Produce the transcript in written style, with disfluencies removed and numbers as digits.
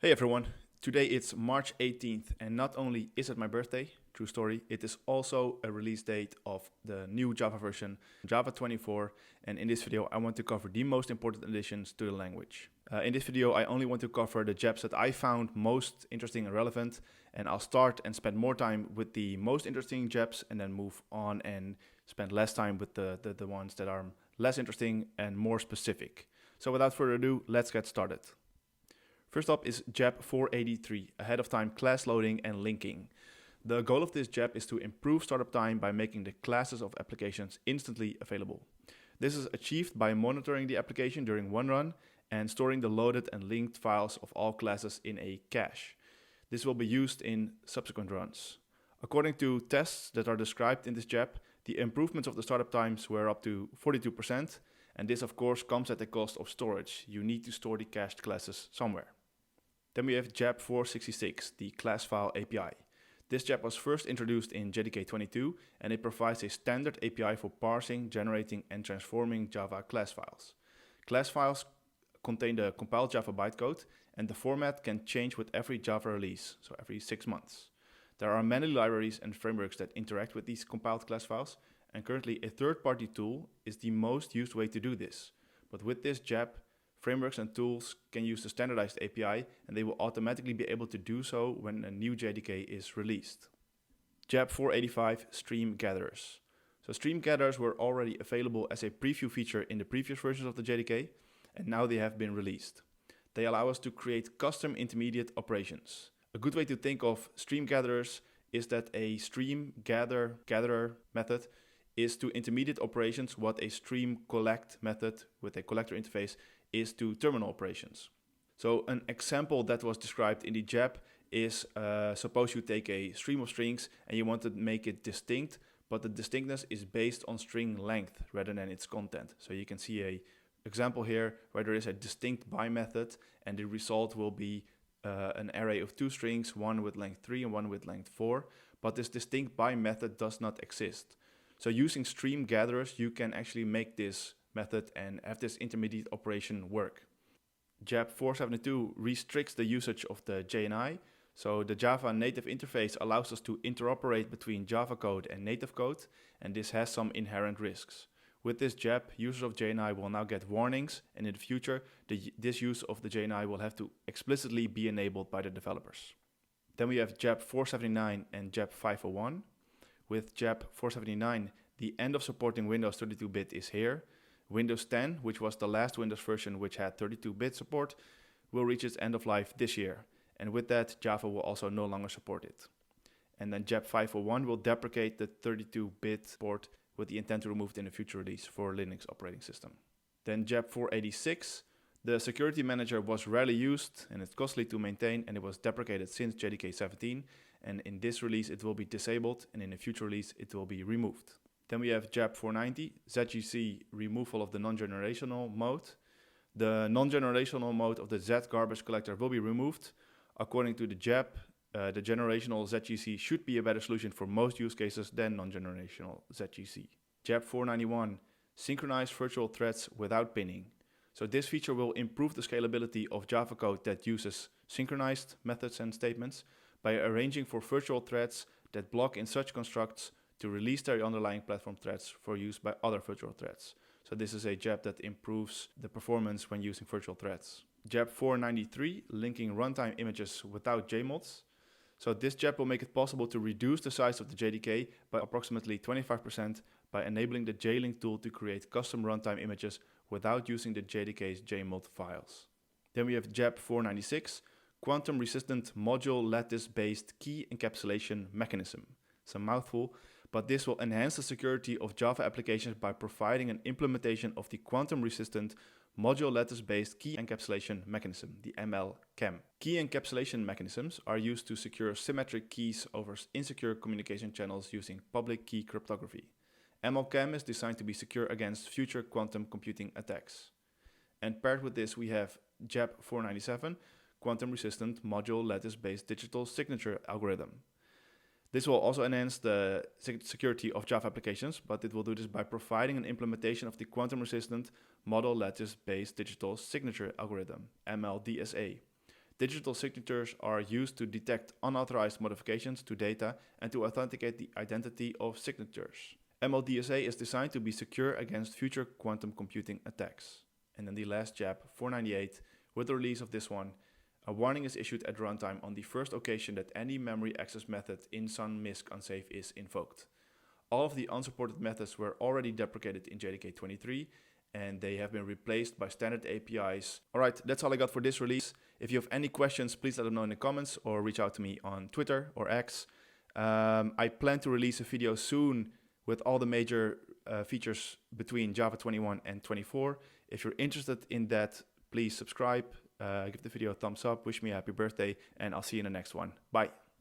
Hey everyone, today it's March 18th and not only is it my birthday, true story, it is also a release date of the new Java version, Java 24, and in this video I want to cover the most important additions to the language. In this video I only want to cover the JEPs that I found most interesting and relevant, and I'll start and spend more time with the most interesting JEPs and then move on and spend less time with the ones that are less interesting and more specific. So without further ado, let's get started. First up is JEP 483, ahead of time class loading and linking. The goal of this JEP is to improve startup time by making the classes of applications instantly available. This is achieved by monitoring the application during one run and storing the loaded and linked files of all classes in a cache. This will be used in subsequent runs. According to tests that are described in this JEP, the improvements of the startup times were up to 42%, and this of course comes at the cost of storage. You need to store the cached classes somewhere. Then we have JEP 466, the class file API. This JEP was first introduced in JDK 22, and it provides a standard API for parsing, generating, and transforming Java class files. Class files contain the compiled Java bytecode, and the format can change with every Java release, so every 6 months. There are many libraries and frameworks that interact with these compiled class files, and currently a third-party tool is the most used way to do this. But with this JEP, frameworks and tools can use the standardized API, and they will automatically be able to do so when a new JDK is released. JEP 485 Stream Gatherers. So stream gatherers were already available as a preview feature in the previous versions of the JDK, and now they have been released. They allow us to create custom intermediate operations. A good way to think of stream gatherers is that a stream gatherer method is to intermediate operations what a stream collect method with a collector interface is to terminal operations. So an example that was described in the JEP is suppose you take a stream of strings and you want to make it distinct, but the distinctness is based on string length rather than its content. So you can see a example here where there is a distinct by method, and the result will be an array of two strings, one with length 3 and one with length 4, but this distinct by method does not exist. So using stream gatherers, you can actually make this method and have this intermediate operation work. JEP 472 restricts the usage of the JNI. So the Java native interface allows us to interoperate between Java code and native code, and this has some inherent risks. With this JEP, users of JNI will now get warnings, and in the future, this use of the JNI will have to explicitly be enabled by the developers. Then we have JEP 479 and JEP 501. With JEP 479, the end of supporting Windows 32-bit is here. Windows 10, which was the last Windows version which had 32-bit support, will reach its end of life this year. And with that, Java will also no longer support it. And then JEP 501 will deprecate the 32-bit port with the intent to remove it in a future release for Linux operating system. Then JEP 486, the security manager was rarely used and it's costly to maintain, and it was deprecated since JDK 17. And in this release it will be disabled, and in a future release it will be removed. Then we have JEP 490, ZGC removal of the non-generational mode. The non-generational mode of the Z garbage collector will be removed. According to the JEP, the generational ZGC should be a better solution for most use cases than non-generational ZGC. JEP 491, synchronize virtual threads without pinning. So this feature will improve the scalability of Java code that uses synchronized methods and statements by arranging for virtual threads that block in such constructs to release their underlying platform threads for use by other virtual threads. So this is a JEP that improves the performance when using virtual threads. JEP 493, linking runtime images without JMODs. So this JEP will make it possible to reduce the size of the JDK by approximately 25% by enabling the JLink tool to create custom runtime images without using the JDK's JMOD files. Then we have JEP 496, quantum resistant module lattice-based key encapsulation mechanism. It's a mouthful, but this will enhance the security of Java applications by providing an implementation of the quantum resistant module lattice-based key encapsulation mechanism, the ML-KEM. Key encapsulation mechanisms are used to secure symmetric keys over insecure communication channels using public key cryptography. ML-KEM is designed to be secure against future quantum computing attacks. And paired with this, we have JEP 497, quantum resistant module lattice-based digital signature algorithm. This will also enhance the security of Java applications, but it will do this by providing an implementation of the quantum-resistant model lattice-based digital signature algorithm, ML-DSA. Digital signatures are used to detect unauthorized modifications to data and to authenticate the identity of signatures. ML-DSA is designed to be secure against future quantum computing attacks. And then the last jab, 498, with the release of this one, a warning is issued at runtime on the first occasion that any memory access method in SUN-MISC Unsafe is invoked. All of the unsupported methods were already deprecated in JDK 23, and they have been replaced by standard APIs. Alright, that's all I got for this release. If you have any questions, please let them know in the comments or reach out to me on Twitter or X. I plan to release a video soon with all the major features between Java 21 and 24. If you're interested in that, please subscribe, give the video a thumbs up, wish me a happy birthday, and I'll see you in the next one. Bye.